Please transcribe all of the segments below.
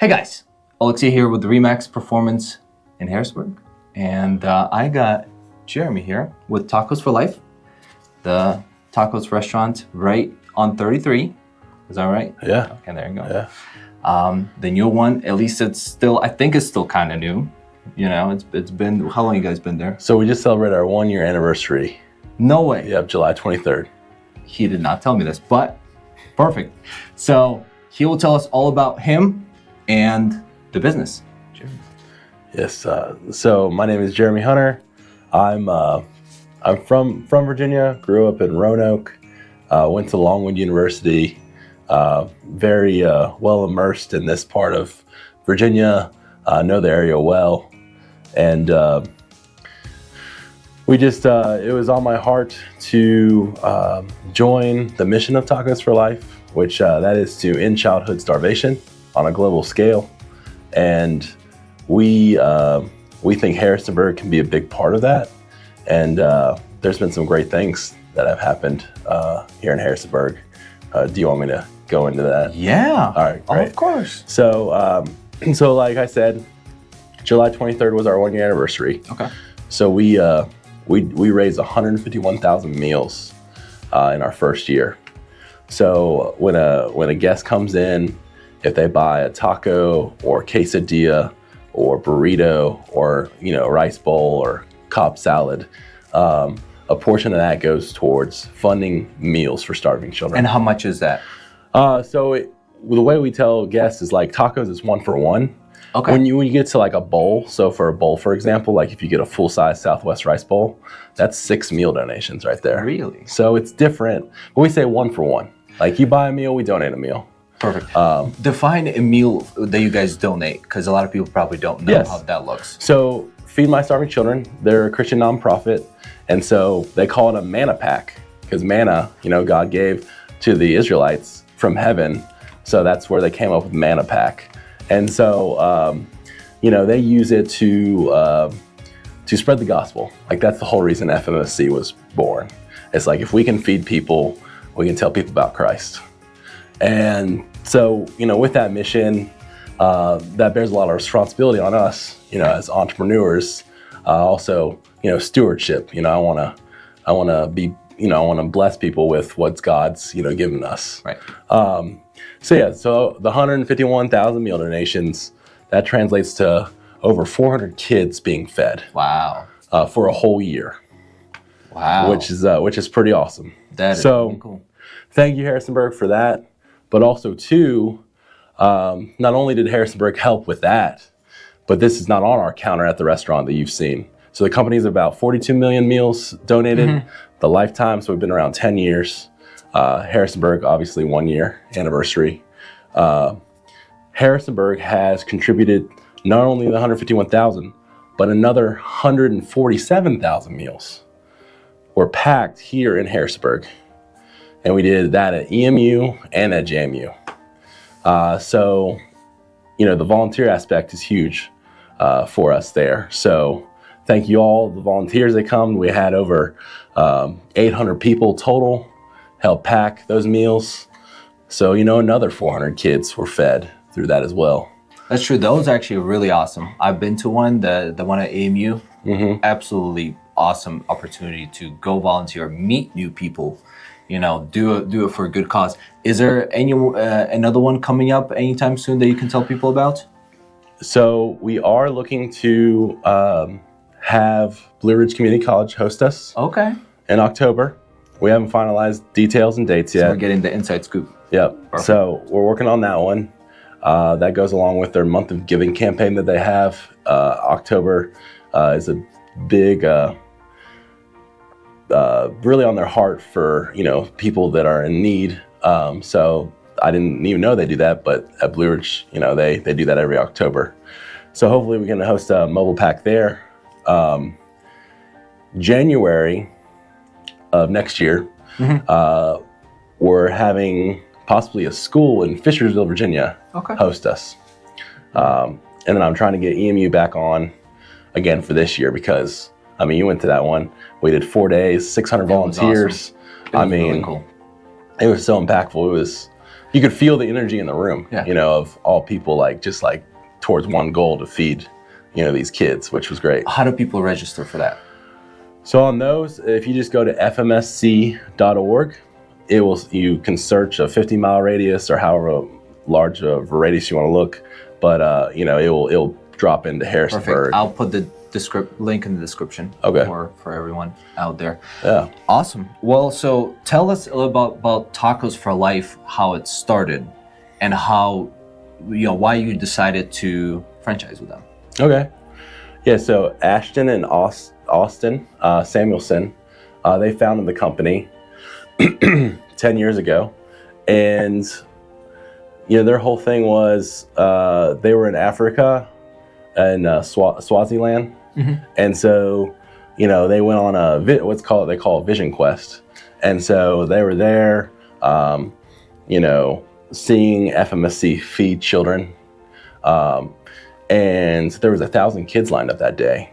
Hey guys, Alexei here with Remax Performance in Harrisburg. And I got Jeremy here with Tacos for Life, the tacos restaurant right on 33. Is that right? Yeah. Okay, there you go. Yeah. The new one, at least it's still, I think it's still kind of new. You know, it's been, how long you guys been there? So we just celebrated our 1-year anniversary. No way. Yep, July 23rd. He did not tell me this, but perfect. So he will tell us all about him and the business. Jeremy. Yes. So my name is Jeremy Hunter. I'm from Virginia. Grew up in Roanoke. Went to Longwood University. Very well immersed in this part of Virginia. Know the area well, and we just it was on my heart to join the mission of Tacos for Life, which that is to end childhood starvation on a global scale. And we think Harrisonburg can be a big part of that. And there's been some great things that have happened here in Harrisonburg. Do you want me to go into that? Yeah. All right, great. Of course. So, so like I said, July 23rd was our 1-year anniversary. Okay. So we raised 151,000 meals in our first year. So when a guest comes in, if they buy a taco or quesadilla or burrito or rice bowl or Cobb salad, a portion of that goes towards funding meals for starving children. And how much is that? The way we tell guests is like tacos is 1 for 1. Okay. When you get to like a bowl, so for a bowl, for example, like if you get a full-size Southwest rice bowl, that's 6 meal donations right there. Really? So it's different, but we say 1 for 1. Like you buy a meal, we donate a meal. Perfect. Define a meal that you guys donate, because a lot of people probably don't know how that looks. So Feed My Starving Children, they're a Christian nonprofit, and so they call it a manna pack, because manna, God gave to the Israelites from heaven, so that's where they came up with manna pack. And so, they use it to spread the gospel. Like that's the whole reason FMSC was born. It's like if we can feed people, we can tell people about Christ. And so, with that mission, that bears a lot of responsibility on us, as entrepreneurs. Also, stewardship. I want to bless people with what God's, given us. Right. So the 151,000 meal donations, that translates to over 400 kids being fed. Wow. For a whole year. Wow. Which is pretty awesome. That is really cool. Thank you, Harrisonburg, for that. But also, too, not only did Harrisonburg help with that, but this is not on our counter at the restaurant that you've seen. So the company's about 42 million meals donated, the lifetime, so we've been around 10 years. Harrisonburg, obviously 1-year anniversary. Harrisonburg has contributed not only the 151,000, but another 147,000 meals were packed here in Harrisonburg. And we did that at EMU and at JMU. So, the volunteer aspect is huge for us there. So thank you all, the volunteers that come. We had over 800 people total help pack those meals. So, another 400 kids were fed through that as well. That's true. Those are actually really awesome. I've been to one, the one at AMU. Absolutely awesome opportunity to go volunteer, meet new people, do it for a good cause. Is there another one coming up anytime soon that you can tell people about? So we are looking to have Blue Ridge Community College host us. Okay. In October. We haven't finalized details and dates yet. So we're getting the inside scoop. Yep. Perfect. So we're working on that one. That goes along with their month of giving campaign that they have. October is a big, really on their heart for, people that are in need. So I didn't even know they do that, but at Blue Ridge, they do that every October. So hopefully we can host a mobile pack there. January of next year, we're having possibly a school in Fishersville, Virginia, host us. And then I'm trying to get EMU back on again for this year because, you went to that one. We did 4 days, 600 volunteers. Awesome. Really cool. It was so impactful. you could feel the energy in the room, Yeah. you know, of all people like just like towards one goal to feed, you know, these kids, which was great. How do people register for that? So on those, if you just go to fmsc.org, you can search a 50-mile radius or however large of a radius you want to look, but you know, it'll drop into Harrisonburg. Perfect. I'll put the link in the description for everyone out there. Yeah. Awesome. Well, so tell us a little about Tacos for Life, how it started, and how, you know, why you decided to franchise with them. Okay. Yeah. So Ashton and Austin Samuelson, they founded the company 10 years ago, and you know, their whole thing was they were in Africa and Swaziland, and so you know, they went on they call a vision quest, and so they were there, you know, seeing FMSC feed children, and there was 1,000 kids lined up that day,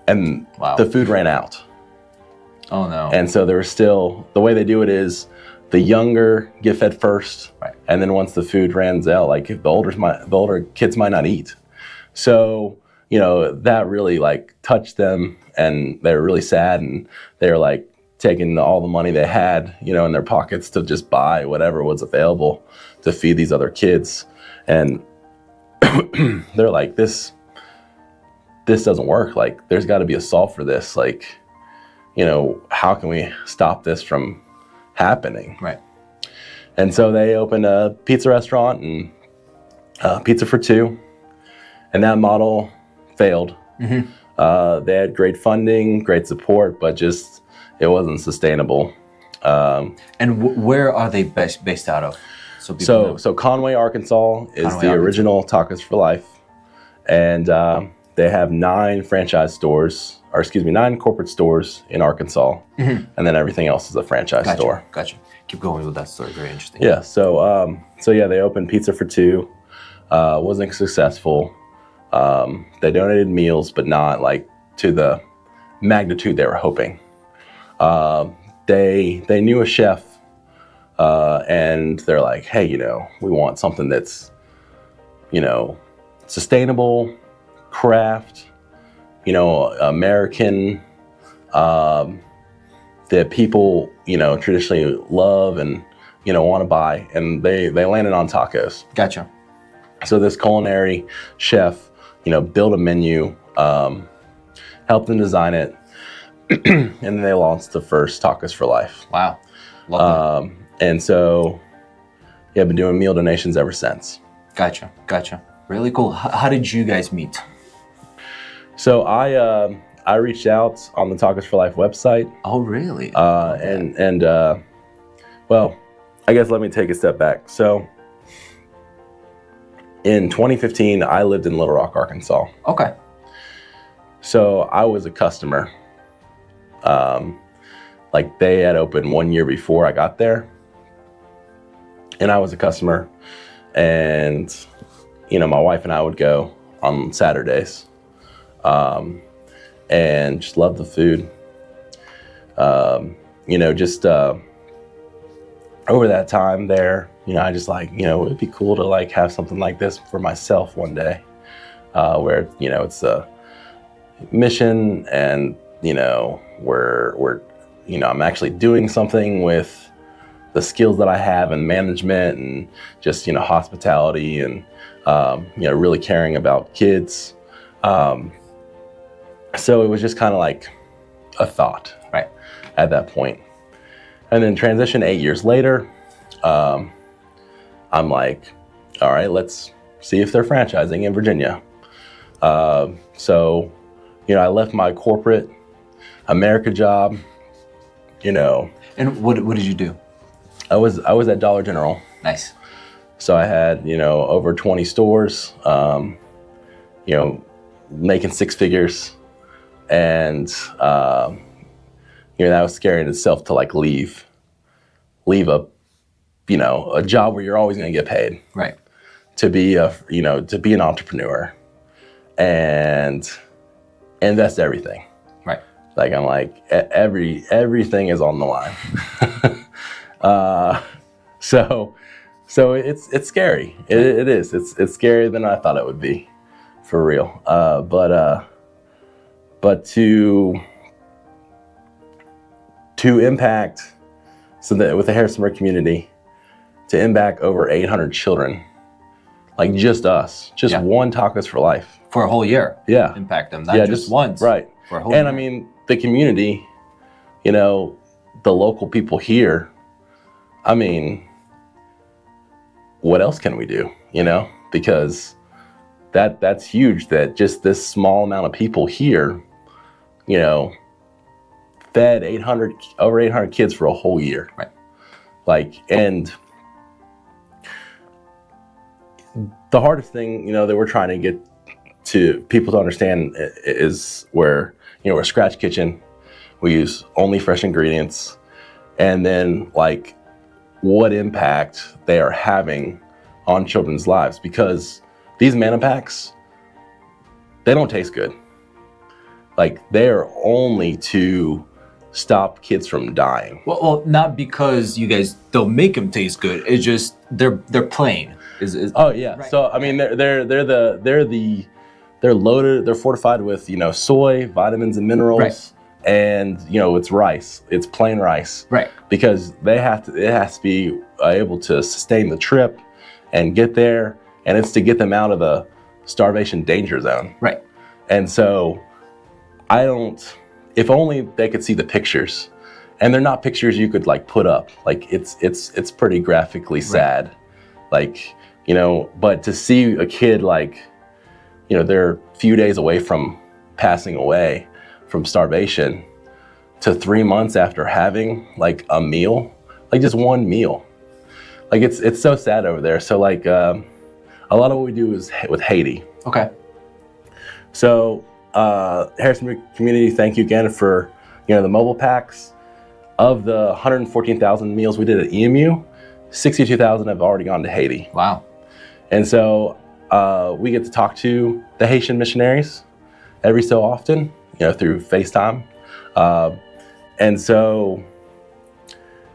and the food ran out. Oh no! And so there was still, the way they do it is the younger get fed first, right, and then once the food runs out, like if the older kids might not eat. So you know, that really like touched them, and they were really sad, and they were like taking all the money they had, you know, in their pockets to just buy whatever was available to feed these other kids. And they're like, this doesn't work. Like, there's got to be a solve for this. Like, you know, how can we stop this from happening? Right. And so they opened a pizza restaurant and pizza for two, and that model failed. They had great funding, great support, but just it wasn't sustainable. And where are they based out of? So Conway, Arkansas is the original Tacos for Life, and they have 9 franchise stores, or excuse me, 9 corporate stores in Arkansas, and then everything else is a franchise store. Gotcha. Keep going with that story. Very interesting. Yeah. So yeah, they opened pizza for two. Wasn't successful. They donated meals, but not like to the magnitude they were hoping. They knew a chef, and they're like, hey, you know, we want something that's, you know, sustainable, craft, you know, American, that people, you know, traditionally love and, you know, want to buy. And they landed on tacos. Gotcha. So this culinary chef, you know, built a menu, helped them design it, and then they launched the first Tacos for Life. Wow. Love that. And so, yeah, I've been doing meal donations ever since. Gotcha. Really cool. How did you guys meet? So I reached out on the Tacos for Life website. Oh, really? Well, I guess let me take a step back. So in 2015, I lived in Little Rock, Arkansas. Okay. So I was a customer. Like they had opened 1 year before I got there, and I was a customer, and you know, my wife and I would go on Saturdays, and just love the food. You know, just over that time there, you know, I just like, you know, it'd be cool to like have something like this for myself one day, where, you know, it's a mission, and you know, we're you know, I'm actually doing something with the skills that I have in management and just, you know, hospitality and, you know, really caring about kids. So it was just kind of like a thought, right, at that point. And then transition 8 years later, I'm like, all right, let's see if they're franchising in Virginia. So, you know, I left my corporate America job, you know. And what did you do? I was at Dollar General. Nice. So I had, you know, over 20 stores, you know, making 6 figures. And, you know, that was scary in itself to like leave a, you know, a job where you're always going to get paid. Right. To be to be an entrepreneur and invest everything. Right. Like I'm like, everything is on the line. So, So it's scary. It is. It's scarier than I thought it would be, for real. But to impact, so that with the Harrisonburg community, to impact over 800 children, like just us, just one Tacos for Life. For a whole year. Yeah. Impact them, not just once. Right. For a whole year. I mean, the community, the local people here, I mean, what else can we do, Because that's huge, that just this small amount of people here, fed over 800 kids for a whole year. Right. Like, and the hardest thing, that we're trying to get to people to understand is where, we're a scratch kitchen. We use only fresh ingredients. And then like what impact they are having on children's lives, because these manna packs, they don't taste good. Like they're only to stop kids from dying. Well, not because you guys don't make them taste good. It's just they're plain. Oh yeah. Right. So I mean, they're loaded. They're fortified with soy, vitamins, and minerals. Right. And it's rice. It's plain rice. Right. Because it has to be able to sustain the trip and get there, and it's to get them out of the starvation danger zone. Right. And so if only they could see the pictures, and they're not pictures you could like put up. Like it's pretty graphically sad. Like, but to see a kid like, they're a few days away from passing away from starvation, to 3 months after having like a meal, like just one meal. Like it's so sad over there. So like a lot of what we do is with Haiti. Okay. So Harrisonburg community, thank you again for the mobile packs. Of the 114,000 meals we did at EMU, 62,000 have already gone to Haiti. Wow. And so we get to talk to the Haitian missionaries every so often, through FaceTime. And so,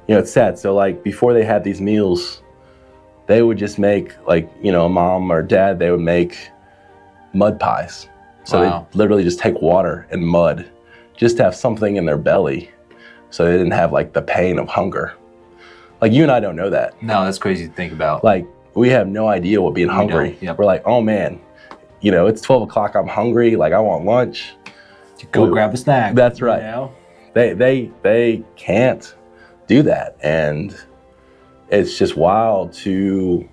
it's sad. So like before they had these meals, they would just make like, a mom or dad, they would make mud pies. So wow. They literally just take water and mud just to have something in their belly, so they didn't have like the pain of hunger. Like you and I don't know that. No, that's crazy to think about. Like we have no idea what being hungry. Yep. We're like, oh man, it's 12 o'clock, I'm hungry, like I want lunch. Go grab a snack. That's right. They can't do that. And it's just wild to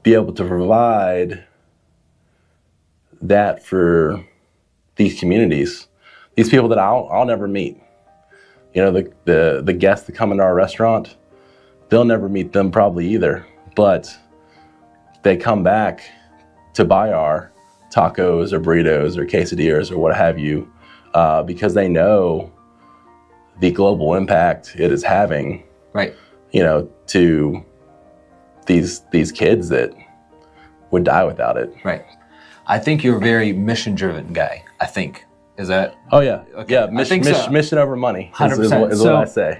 be able to provide that for these communities, these people that I'll never meet. The guests that come into our restaurant, they'll never meet them probably either, but they come back to buy our tacos or burritos or quesadillas or what have you, because they know the global impact it is having, right? To these kids that would die without it. Right. I think you're a very mission-driven guy. I think. Is that? Oh yeah. Okay. Yeah. So. Mission over money. 100%. Is what I say.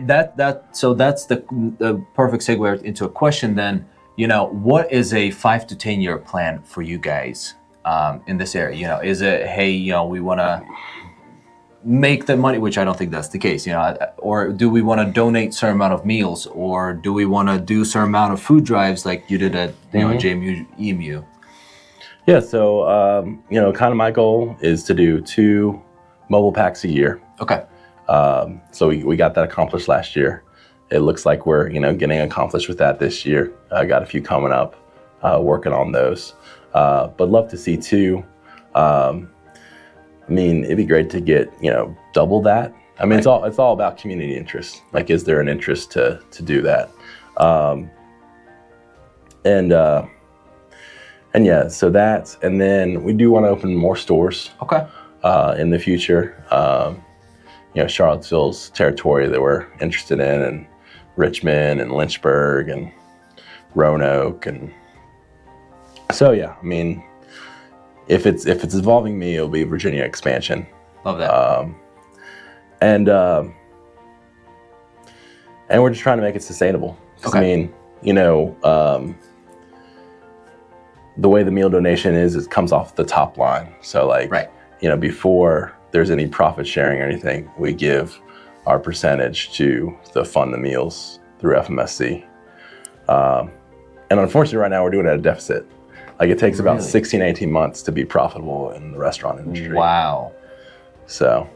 So that's the perfect segue into a question. Then, what is a 5 to 10 year plan for you guys in this area? Is it, hey, we want to make the money, which I don't think that's the case, or do we want to donate certain amount of meals, or do we want to do certain amount of food drives like you did at JMU, EMU? Yeah. So kind of my goal is to do 2 mobile packs a year. Okay. So we got that accomplished last year. It looks like we're getting accomplished with that this year. I got a few coming up, working on those. But love to see 2. I mean, it'd be great to get, double that. I mean, right. It's all about community interest. Like, is there an interest to do that? And yeah, so that's, and then we do want to open more stores. Okay. In the future. Charlottesville's territory that we're interested in, and Richmond and Lynchburg and Roanoke, and so yeah, I mean, if it's involving me, it'll be Virginia expansion. Love that. And we're just trying to make it sustainable. Okay. I mean, you know, the way the meal donation is, it comes off the top line. So like, you know, before there's any profit sharing or anything, we give our percentage to fund the meals through FMSC. And unfortunately right now we're doing it at a deficit. Like it takes about 16, 18 months to be profitable in the restaurant industry. Wow. So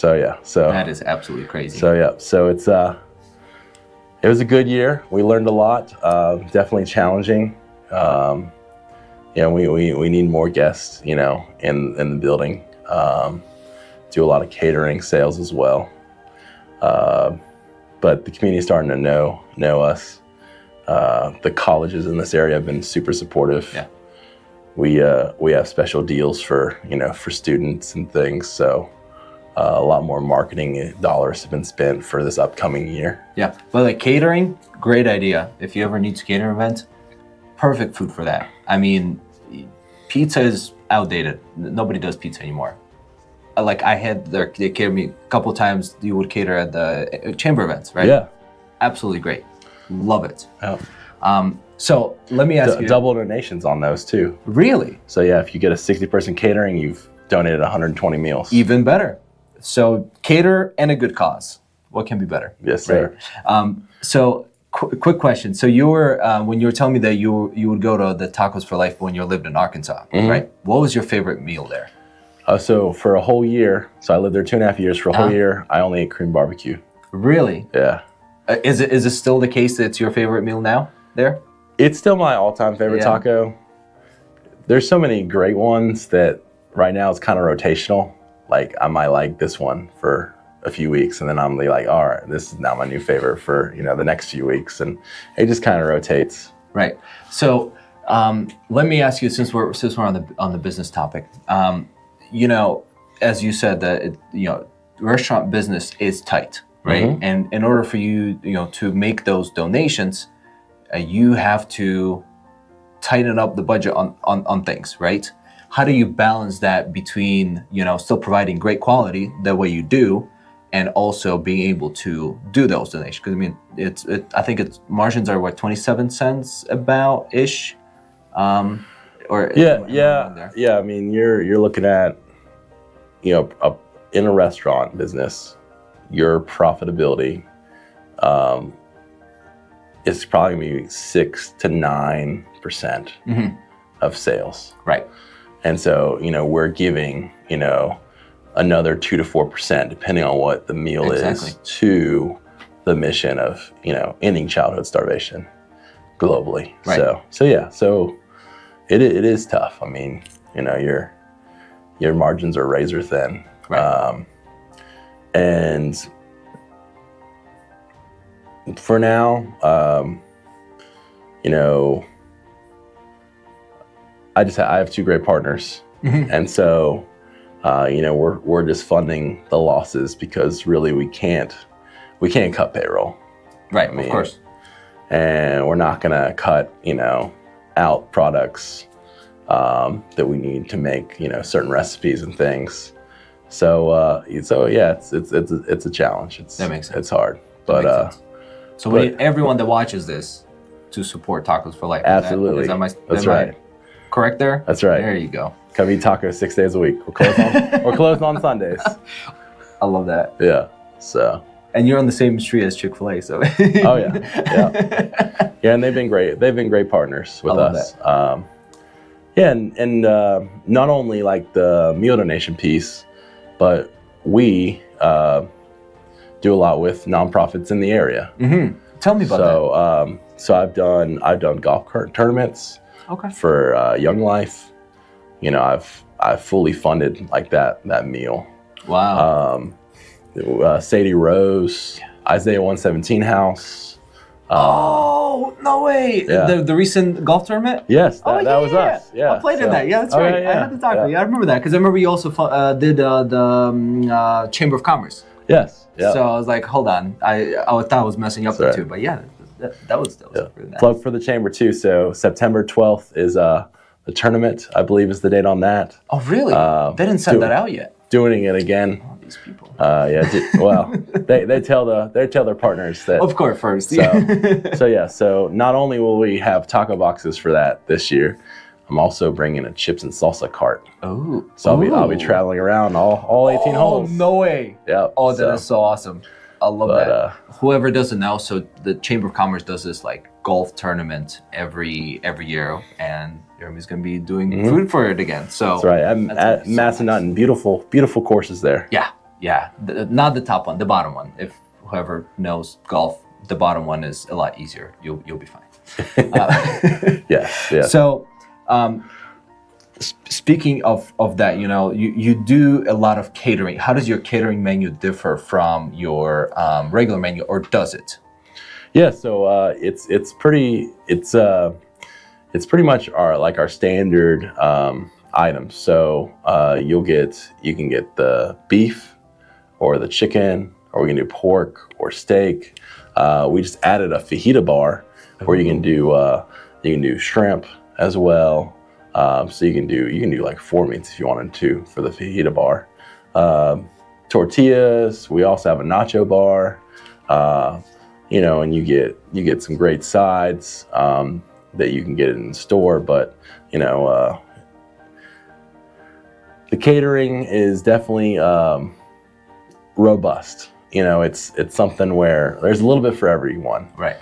yeah. So that is absolutely crazy. So yeah. So it was a good year. We learned a lot. Definitely challenging. You know, we need more guests, you know, in the building. Do a lot of catering sales as well. But the community's starting to know us. The colleges in this area have been super supportive. Yeah. We have special deals for, you know, for students and things. So a lot more marketing dollars have been spent for this upcoming year. Yeah, but like catering, great idea. If you ever need to cater an event, perfect food for that. I mean, pizza is outdated. Nobody does pizza anymore. Like they catered me a couple of times. You would cater at the chamber events, right? Yeah. Absolutely great. Love it. Yeah. So let me ask you. Double donations on those too. Really? So yeah, if you get a 60-person catering, you've donated 120 meals. Even better. So cater and a good cause. What can be better? Yes, sir. Right? So quick question. So you were when you were telling me that you would go to the Tacos for Life when you lived in Arkansas, right? What was your favorite meal there? So for a whole year, so I lived there 2.5 years. For a whole year, I only ate cream barbecue. Really? Yeah. Is it still the case that it's your favorite meal now there? It's still my all-time favorite taco. There's so many great ones that right now it's kind of rotational. Like I might like this one for a few weeks and then I'm like, all right, this is now my new favorite for, you know, the next few weeks, and it just kind of rotates. Right. So let me ask you, since we're on the business topic, you know, as you said that you know, restaurant business is tight, right? And in order for you, you know, to make those donations, you have to tighten up the budget on things, right? How do you balance that between, you know, still providing great quality the way you do, and also being able to do those donations? Because I mean, I think its margins are what, 27 cents about ish, or yeah. I mean, you're looking at, you know, in a restaurant business, your profitability is probably gonna be 6 to 9% of sales. Right. And so, you know, we're giving, you know, another 2 to 4%, depending on what the meal is, to the mission of, you know, ending childhood starvation globally. Right. So it is tough. I mean, you know, your margins are razor thin. Right. And for now, you know, I have two great partners, and so you know, we're just funding the losses because really we can't cut payroll. Right, of course. And we're not gonna cut, you know, out products that we need to make, you know, certain recipes and things. So yeah, it's a challenge. That makes sense. It's hard, but so we need everyone that watches this to support Tacos for Life. Absolutely. That's right. Correct there? That's right. There you go. Come eat tacos 6 days a week. We're closed on Sundays. I love that. Yeah. So. And you're on the same street as Chick-fil-A, so. Oh yeah. Yeah, and they've been great. They've been great partners with us. Yeah, and not only like the meal donation piece, but we do a lot with nonprofits in the area. Tell me about that. So I've done golf cart tournaments. Okay. For Young Life, you know, I've fully funded like that meal. Wow. Sadie Rose, Isaiah 117 House. Oh no way! Yeah. The recent golf tournament. Yes, that was us. Yeah, I played in that. Yeah, that's right. I had to talk to you. I remember that because I remember you also did the Chamber of Commerce. Yes. Yeah. So I was like, hold on, I thought I was messing up there too, but yeah. That was really nice. Plug for the chamber too. So September 12th is the tournament. I believe is the date on that. Oh really? They didn't send that out yet. Doing it again these people. Well, they tell their partners that. Of course, first. So not only will we have taco boxes for that this year, I'm also bringing a chips and salsa cart. Oh. So I'll be traveling around all 18 holes. Oh, no way. Yeah. Oh, that is so awesome. I love that. Whoever doesn't know, so the Chamber of Commerce does this like golf tournament every year, and Jeremy's gonna be doing food for it again. So that's right. I'm at Massanutten. Beautiful courses there. Yeah. Not the top one, the bottom one. If whoever knows golf, the bottom one is a lot easier. You'll be fine. Yeah. So. Speaking of that, you do a lot of catering. How does your catering menu differ from your regular menu, or does it? Yeah, so it's pretty much our standard items. So you can get the beef or the chicken, or we can do pork or steak. We just added a fajita bar where you can do shrimp as well. So you can do like 4 meats if you wanted to for the fajita bar. Tortillas. We also have a nacho bar. And you get some great sides that you can get in the store. But the catering is definitely robust. It's something where there's a little bit for everyone. Right.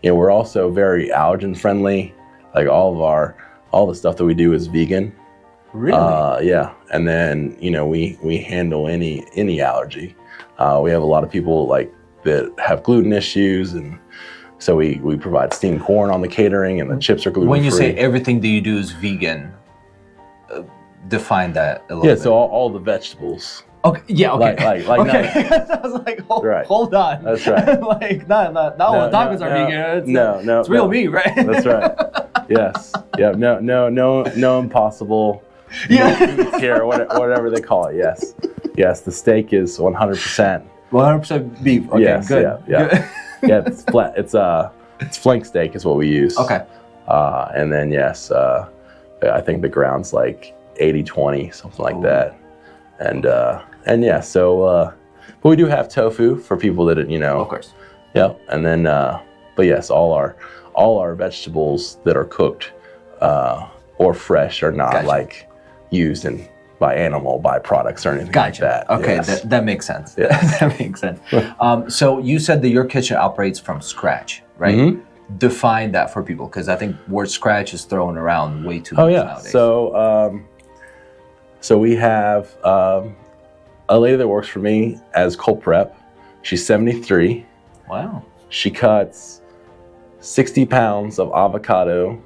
We're also very allergen friendly. Like all the stuff that we do is vegan. Really? Yeah. And then, we handle any allergy. We have a lot of people that have gluten issues, and so we provide steamed corn on the catering, and the chips are gluten-free. When you say everything that you do is vegan, define that a little bit. Yeah, so all the vegetables. Okay. Yeah. Okay. Like okay. I was like, hold on. That's right. Like, not all tacos are vegan. It's real meat, right? That's right. Yes. Yeah. No impossible. Yeah. Here, whatever they call it. Yes. The steak is 100%. 100% beef. Okay. Yes, good. Yeah. Good. Yeah. It's flat. It's flank steak is what we use. Okay. And then I think the ground's like 80-20, something like that. And yeah, so but we do have tofu for people that Of course. Yeah, and then but yes, all our vegetables that are cooked or fresh are not used by animal byproducts or anything like that. Okay, yes. that makes sense. Yes. That makes sense. So you said that your kitchen operates from scratch, right? Mm-hmm. Define that for people, because I think word scratch is thrown around way too much nowadays. So we have a lady that works for me as cold prep. She's 73. Wow. She cuts 60 pounds of avocado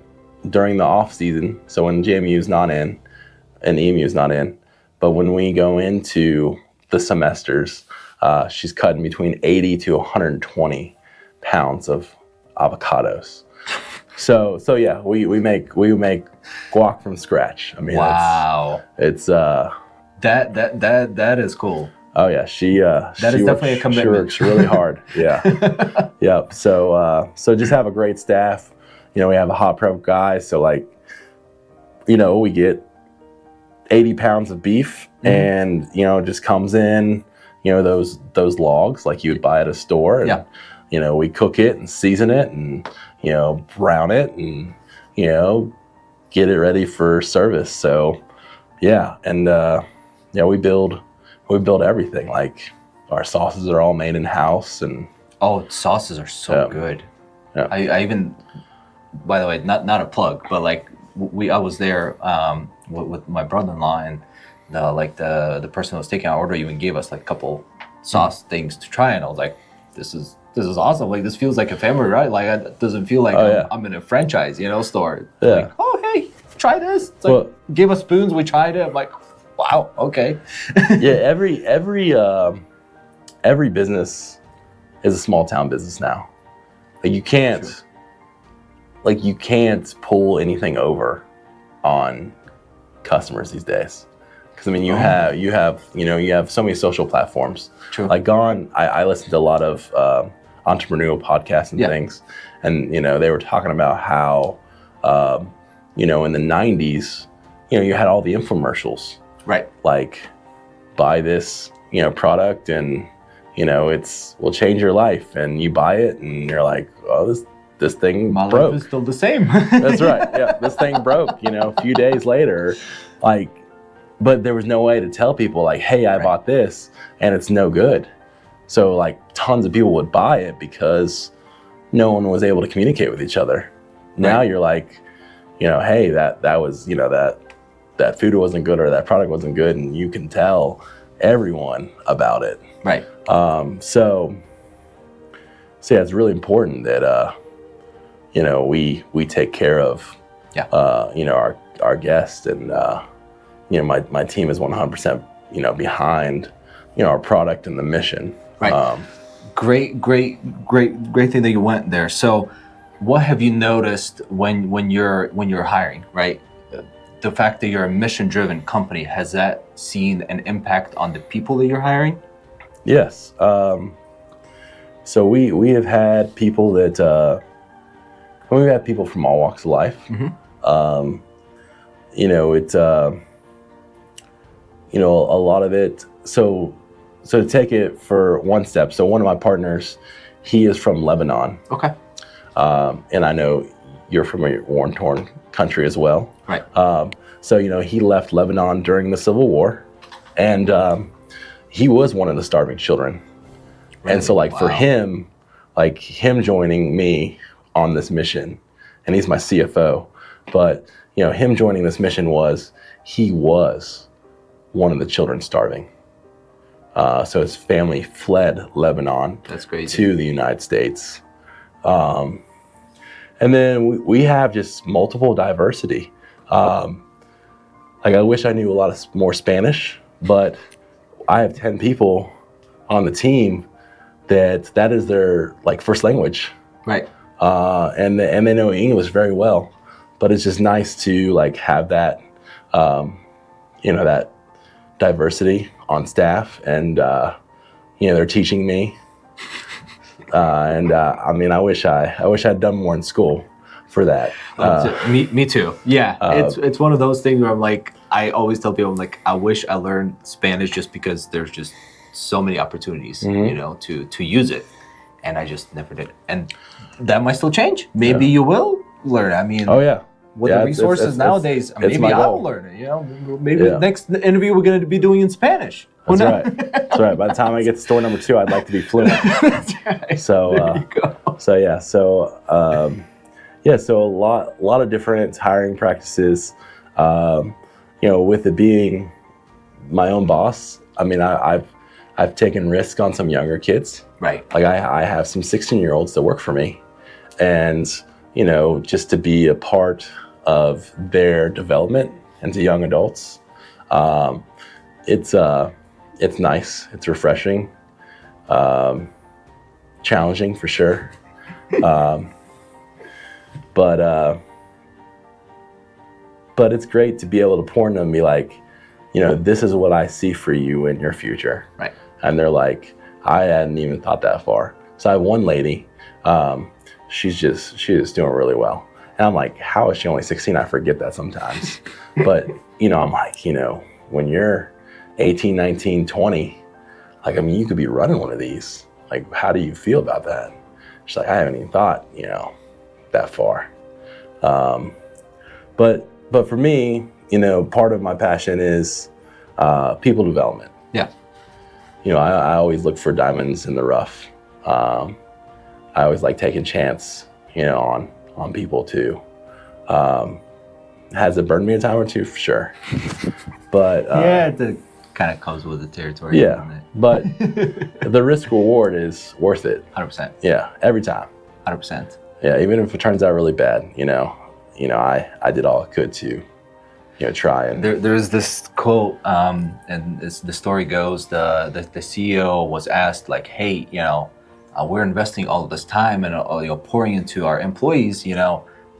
during the off season. So when JMU is not in and EMU is not in, but when we go into the semesters, she's cutting between 80 to 120 pounds of avocados. So yeah, we make guac from scratch. I mean, wow. It's that is cool. Oh yeah, she definitely a commitment. She works really hard. Yeah. Yep. So just have a great staff. We have a hot prep guy. So we get 80 pounds of beef, and it just comes in, those logs like you would buy at a store. And, we cook it and season it and brown it and get it ready for service. So yeah, and we build everything. Like our sauces are all made in house, and sauces are so good. Yeah. I even, by the way, not a plug, but I was there with my brother-in-law, and the person who was taking our order even gave us a couple sauce things to try, and I was like, this is awesome. This feels like a family, right? It doesn't feel like I'm in a franchise, store. Yeah. Hey, try this. It's give us spoons. We tried it. I'm like, wow, okay. Yeah, every business is a small town business now. You can't pull anything over on customers these days. Because you have so many social platforms. True. I listen to a lot of entrepreneurial podcasts and things, and they were talking about how in the 90s, you had all the infomercials. Right. buy this, product, and will change your life. And you buy it, and you're like, oh, this thing My broke. life is still the same. That's right. Yeah, this thing broke. A few days later, but there was no way to tell people like, hey, I bought this, and it's no good. So like tons of people would buy it because no one was able to communicate with each other. Now you're like, hey, that was, that food wasn't good or that product wasn't good, and you can tell everyone about it. Right. So yeah, it's really important that we take care of our guests, and my team is 100% behind our product and the mission. Right. Great thing that you went there. So what have you noticed when you're hiring, right? The fact that you're a mission-driven company, has that seen an impact on the people that you're hiring? Yes. So we have had people that we've had people from all walks of life. Mm-hmm. A lot of it. So to take it for one step. So one of my partners, he is from Lebanon. Okay. And I know you're from a war-torn country as well. Right. So he left Lebanon during the Civil War, and he was one of the starving children. Really? And so for him, him joining me on this mission, and he's my CFO, but him joining this mission he was one of the children starving. So his family fled Lebanon. That's crazy. To the United States. And then we have just multiple diversity. I wish I knew a lot more Spanish, but I have 10 people on the team that is their first language. Right. And they know English very well, but it's just nice to have that, that diversity on staff, and they're teaching me. I wish I'd done more in school for that. Me too. Yeah, it's one of those things where I'm like, I always tell people, I'm like, I wish I learned Spanish just because there's just so many opportunities, mm-hmm. To use it, and I just never did. And that might still change. Maybe you will learn. I mean, oh yeah. With the resources nowadays, maybe I'll learn it. Maybe the next interview we're going to be doing in Spanish. That's right. That's right. By the time I get to store number 2, I'd like to be fluent. That's right. So, there you go. So a lot of different hiring practices. With it being my own boss, I mean, I've taken risks on some younger kids. Right. I have some 16-year-olds that work for me, and just to be a part of their development into young adults, it's nice, it's refreshing, challenging for sure, but it's great to be able to pour into them and be like, this is what I see for you in your future. Right. And they're like, I hadn't even thought that far. So I have one lady, she's doing really well. And I'm like, how is she only 16? I forget that sometimes. But, I'm like, when you're 18, 19, 20, you could be running one of these. How do you feel about that? She's like, I haven't even thought, that far. But for me, part of my passion is people development. Yeah. I always look for diamonds in the rough. I always like taking chance, on people too. Has it burned me a time or two? For sure. But it kind of comes with the territory. Yeah, but the risk reward is worth it. 100%. Yeah, every time. 100%. Yeah, even if it turns out really bad, I did all I could to, try and. There's this quote, and the story goes, the CEO was asked hey, we're investing all of this time and pouring into our employees.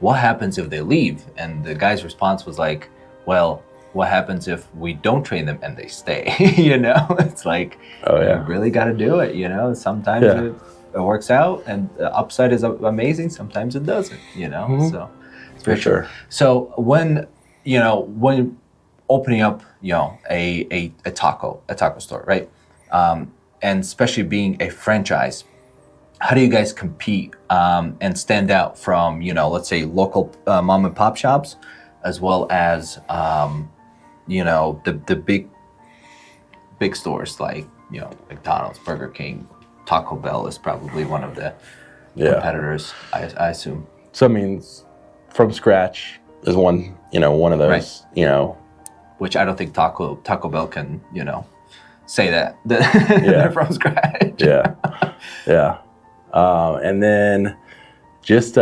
What happens if they leave? And the guy's response was like, well, what happens if we don't train them and they stay? It's like, oh yeah, you really got to do it. Sometimes it works out and the upside is amazing. Sometimes it doesn't. Mm-hmm. So for sure. So when opening up, a taco store, right? And especially being a franchise, how do you guys compete and stand out from, let's say local mom and pop shops, as well as, the big stores like, McDonald's, Burger King, Taco Bell is probably one of the competitors, I assume. So I mean, from scratch is one of those, Right. Which I don't think Taco Bell can, say that they're from scratch. Yeah. And then just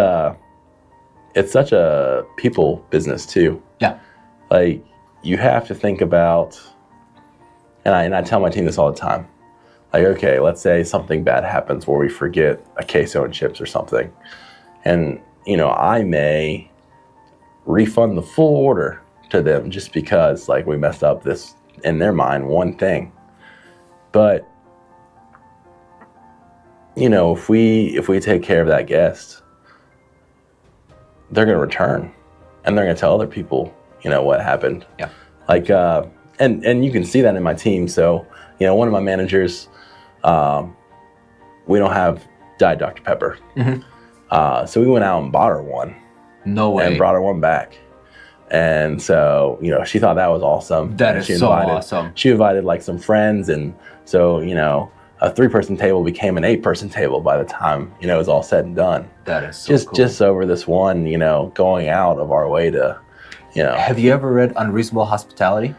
it's such a people business too. Yeah. Like you have to think about, and I tell my team this all the time. Like, okay, let's say something bad happens where we forget a queso and chips or something, and I may refund the full order to them just because like we messed up this, in their mind, one thing. But if we take care of that guest, they're going to return and they're going to tell other people what happened. Yeah. Like and you can see that in my team. So one of my managers, we don't have Diet Dr. Pepper. Mm-hmm. So we went out and bought her one. No way. And brought her one back. And so, she thought that was awesome. That is so awesome. She invited like some friends. And so, a 3-person table became an 8-person table by the time, it was all said and done. That is so cool. Just over this one, going out of our way to, Have you ever read Unreasonable Hospitality?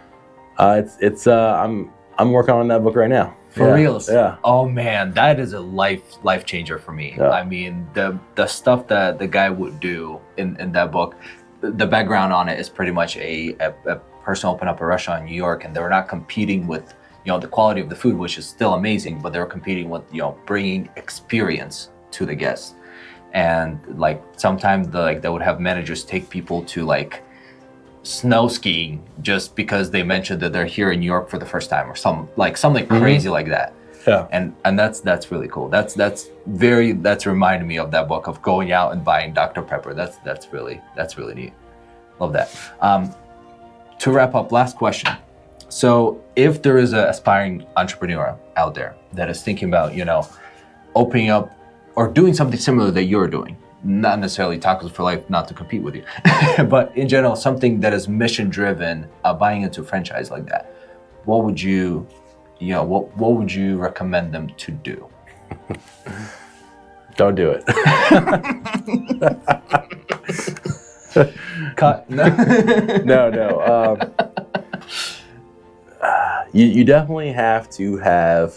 I'm working on that book right now. For reals? Yeah. Oh man, that is a life changer for me. Yeah. I mean, the stuff that the guy would do in that book, the background on it is pretty much a person opened up a restaurant in New York, and they were not competing with the quality of the food, which is still amazing, but they were competing with bringing experience to the guests. And like sometimes they would have managers take people to like snow skiing just because they mentioned that they're here in New York for the first time, or something crazy like that. Yeah. And that's really cool. That's reminded me of that book of going out and buying Dr. Pepper. That's really neat. Love that. To wrap up, last question. So if there is an aspiring entrepreneur out there that is thinking about, opening up or doing something similar that you're doing, not necessarily Tacos for Life, not to compete with you, but in general, something that is mission driven, buying into a franchise like that, what would you recommend them to do? Don't do it. Cut. No. You definitely have to have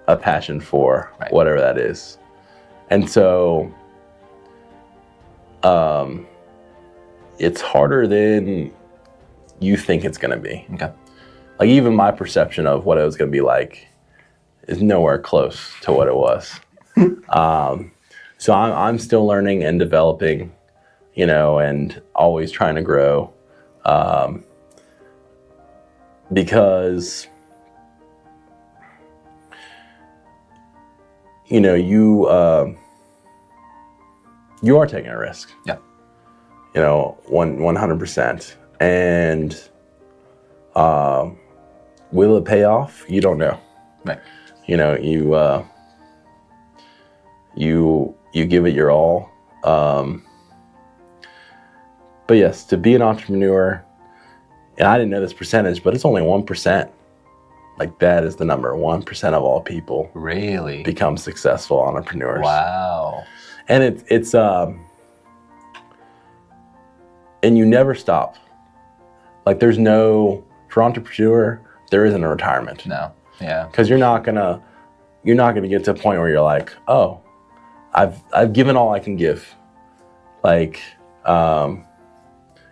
a passion for whatever that is. And so it's harder than you think it's going to be. Okay. Like even my perception of what it was going to be like is nowhere close to what it was. So I'm still learning and developing, and always trying to grow. Because, you are taking a risk. Yeah. 100%. And will it pay off? You don't know. Right. You give it your all. But yes, to be an entrepreneur, and I didn't know this percentage, but it's only 1%. Like that is the number. 1% of all people really become successful entrepreneurs. Wow. And it's and you never stop. Like for entrepreneur, there isn't a retirement. No. Yeah. Because you're not gonna get to a point where you're like, oh, I've given all I can give. Like,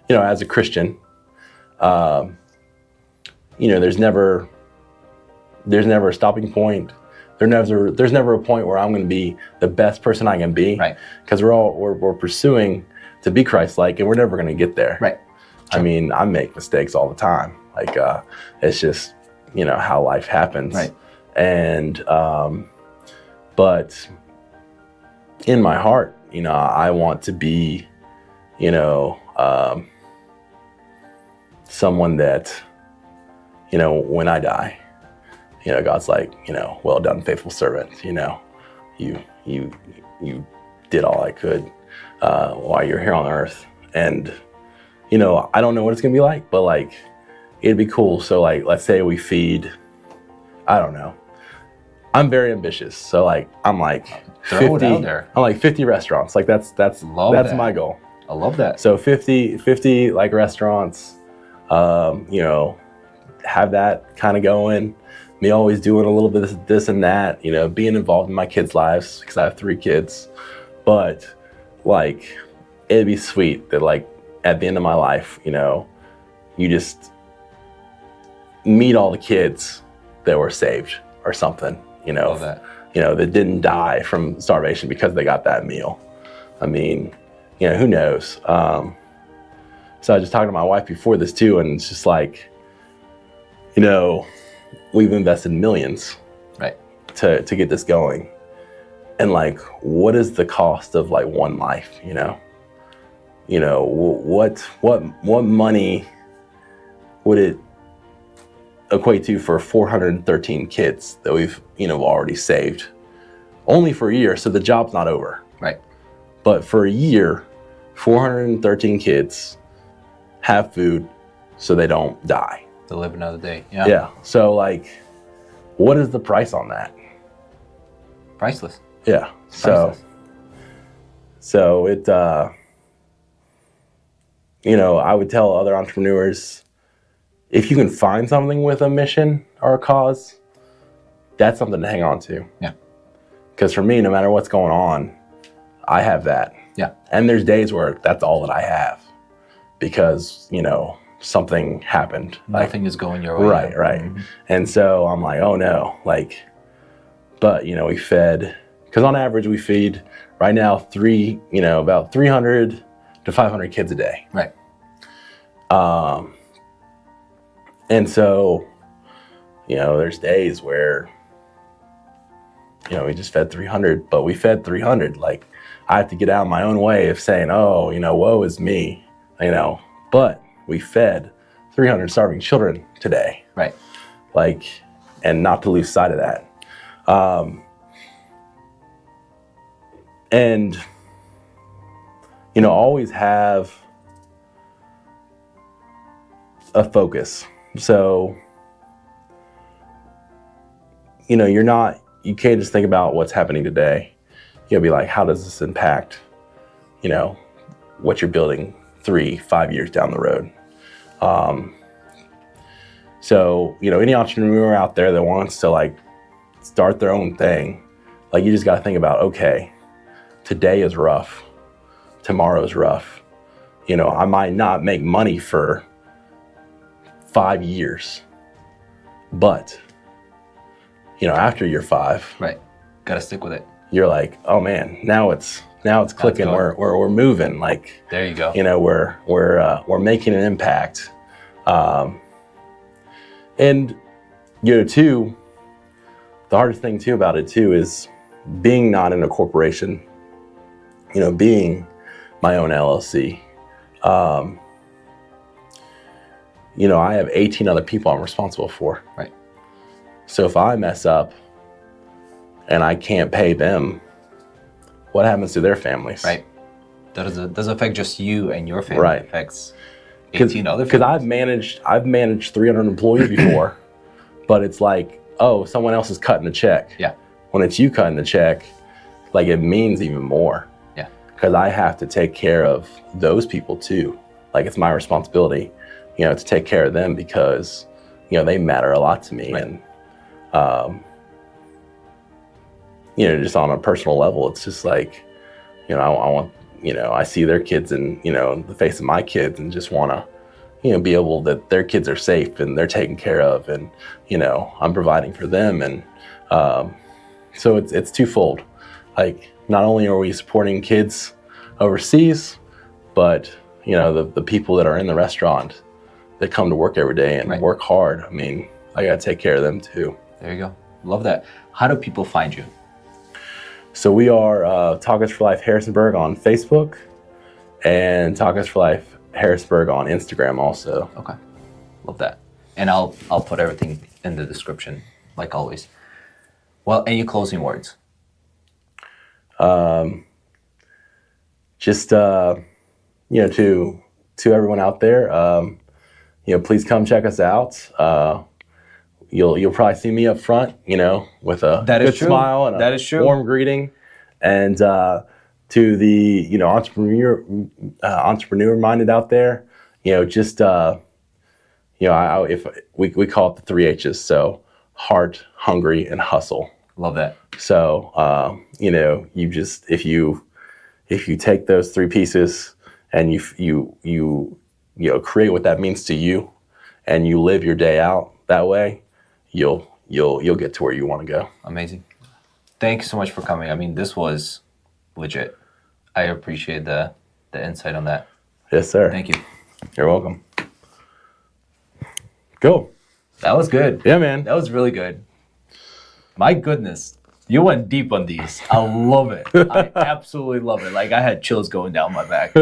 as a Christian, there's never a stopping point. There's never a point where I'm going to be the best person I can be. Right. Because we're pursuing to be Christ-like, and we're never going to get there. Right. I mean, I make mistakes all the time. Like, it's just, how life happens. Right. And, but in my heart, someone that, when I die, God's like, well done, faithful servant. You did all I could while you're here on earth. And, I don't know what it's going to be like, but like, it'd be cool. So like, let's say we feed, I don't know. I'm very ambitious. So like, I'm like 50, out there. I'm like 50 restaurants. Like that's my goal. I love that. So 50 like restaurants, have that kind of going. Me always doing a little bit of this and that, being involved in my kids' lives because I have 3 kids. But like, it'd be sweet that like at the end of my life, you just meet all the kids that were saved or something, Love that. That didn't die from starvation because they got that meal. I mean, who knows? So I was just talking to my wife before this too, and it's just like, we've invested millions, right, to get this going. And like, what is the cost of like one life, what money would it equate to for 413 kids that we've, already saved only for a year. So the job's not over. Right. But for a year, 413 kids have food so they don't die. To live another day. Yeah. Yeah. So like, what is the price on that? Priceless. Yeah. Priceless. So it, I would tell other entrepreneurs, if you can find something with a mission or a cause, that's something to hang on to. Yeah. Because for me, no matter what's going on, I have that. Yeah. And there's days where that's all that I have because, something happened. Nothing is going your way. Right. Mm-hmm. And so I'm like, oh no, like, but, we fed, because on average we feed right now about 300 to 500 kids a day. Right. And so, there's days where, we just fed 300, but we fed 300. Like, I have to get out of my own way of saying, oh, woe is me, but we fed 300 starving children today. Right. Like, and not to lose sight of that. And, always have a focus. So, you can't just think about what's happening today. You'll be like, how does this impact, what you're building 3-5 years down the road? So, any entrepreneur out there that wants to like start their own thing, like you just got to think about, okay, today is rough. Tomorrow's rough. I might not make money for 5 years, but after year 5, right, gotta stick with it. You're like, oh man, now it's clicking. We're moving. Like, there you go. We're making an impact. And too, the hardest thing too about it too is being not in a corporation. Being my own LLC. I have 18 other people I'm responsible for. Right. So if I mess up and I can't pay them, what happens to their families? Right. That doesn't affect just you and your family. Right. It affects 18 other families. Because I've managed 300 employees before, but it's like, oh, someone else is cutting the check. Yeah. When it's you cutting the check, like it means even more. Yeah. Because I have to take care of those people too. Like it's my responsibility, to take care of them because, they matter a lot to me. Right. And, just on a personal level, it's just like, I want, I see their kids and, the face of my kids and just want to, be able that their kids are safe and they're taken care of and, I'm providing for them. And so it's twofold. Like, not only are we supporting kids overseas, but, the people that are in the restaurant that come to work every day and work hard. I mean, I got to take care of them too. There you go. Love that. How do people find you? So we are Tacos for Life Harrisonburg on Facebook and Tacos for Life Harrisonburg on Instagram also. Okay. Love that. And I'll put everything in the description, like always. Well, any closing words? Just to everyone out there, please come check us out. You'll probably see me up front, with a good smile and a warm greeting. And to the entrepreneur minded out there, if we call it the 3 H's. So heart, hungry, and hustle. Love that. So if you take those 3 pieces and you create what that means to you, and you live your day out that way, you'll get to where you want to go. Amazing. Thank you so much for coming. I mean, this was legit. I appreciate the insight on that. Yes, sir. Thank you. You're welcome. Cool. That was good. Yeah, man. That was really good. My goodness. You went deep on these. I love it. I absolutely love it. Like, I had chills going down my back.